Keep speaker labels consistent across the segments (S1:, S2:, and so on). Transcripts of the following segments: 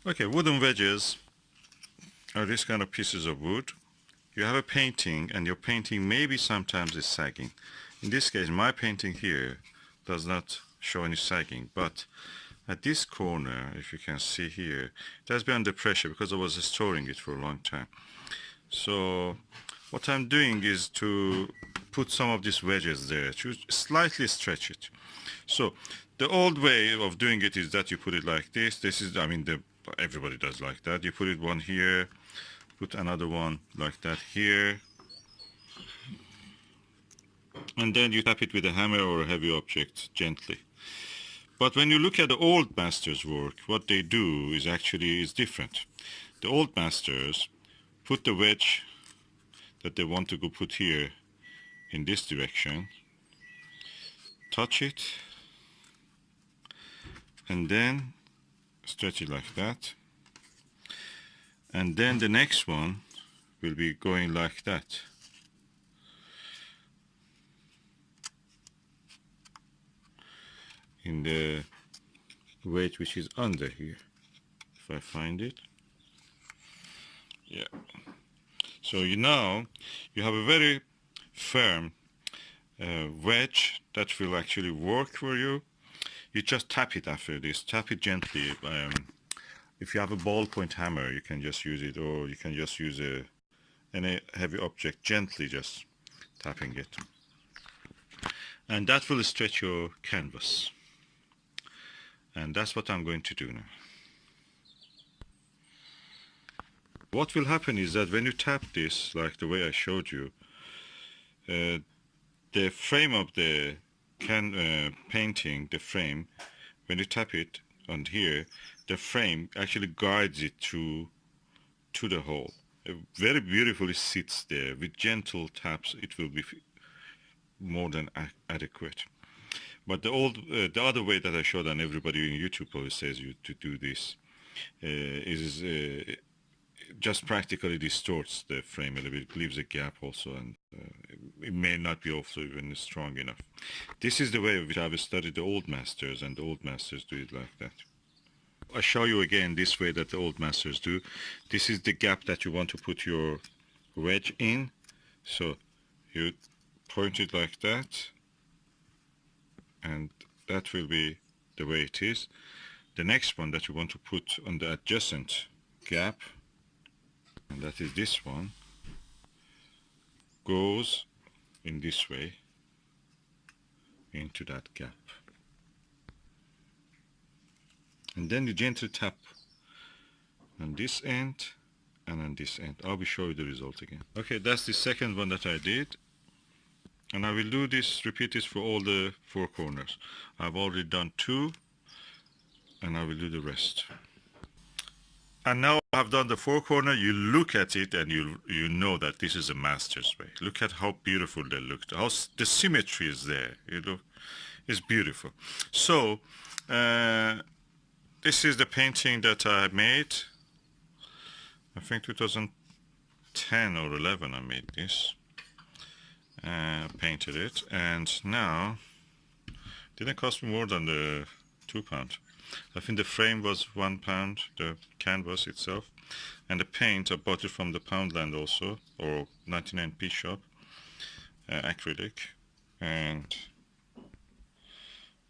S1: Okay, wooden wedges are these kind of pieces of wood. You have a painting, and your painting maybe sometimes is sagging. In this case, my painting here does not show any sagging, but at this corner, if you can see here, it has been under pressure because I was storing it for a long time. So what I'm doing is to put some of these wedges there to slightly stretch it. So the old way of doing it is that you put it like this. This is, I mean, everybody does like that. You put it one here, put another one like that here, and then you tap it with a hammer or a heavy object gently. But when you look at the old masters' work, what they do is actually different. The old masters put the wedge that they want to go put here in this direction, touch it, and then stretch it like that, and then the next one will be going like that. In the wedge which is under here, if I find it. Yeah. So now you have a very firm wedge that will actually work for you. You just tap it after this. Tap it gently. If you have a ballpoint hammer, you can just use it, or you can just use any heavy object, gently just tapping it. And that will stretch your canvas. And that's what I'm going to do now. What will happen is that when you tap this, like the way I showed you, the frame of the painting, the frame, when you tap it on here, the frame actually guides it to the hole. It very beautifully sits there. With gentle taps, it will be more than adequate. But the other way that I showed, and everybody in YouTube probably says you to do this, is just practically distorts the frame a little bit. It leaves a gap also, and it may not be also even strong enough. This is the way which I've studied the old masters, and the old masters do it like that. I'll show you again this way that the old masters do. This is the gap that you want to put your wedge in. So you point it like that, and that will be the way it is. The next one that you want to put on the adjacent gap, and that is this one, goes in this way into that gap. And then you gently tap on this end and on this end. I'll be showing you the result again. Okay, that's the second one that I did. And I will do this, repeat this for all the four corners. I've already done two, and I will do the rest. And now I've done the four corner. You look at it and you know that this is a master's way. Look at how beautiful they look. How the symmetry is there. You look, it's beautiful. So this is the painting that I made. I think 2010 or 11 I made this. Painted it, and now it didn't cost me more than the £2. I think the frame was £1, the canvas itself, and the paint I bought it from the Poundland also, or 99p shop, acrylic, and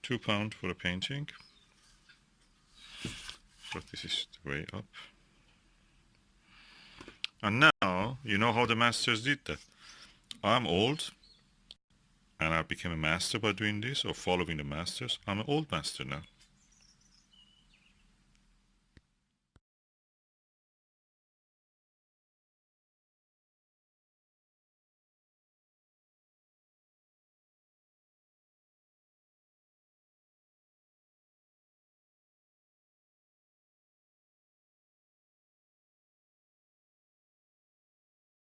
S1: £2 for a painting. So this is the way up. And now you know how the masters did that. I'm old, and I became a master by doing this, or following the masters. I'm an old master now.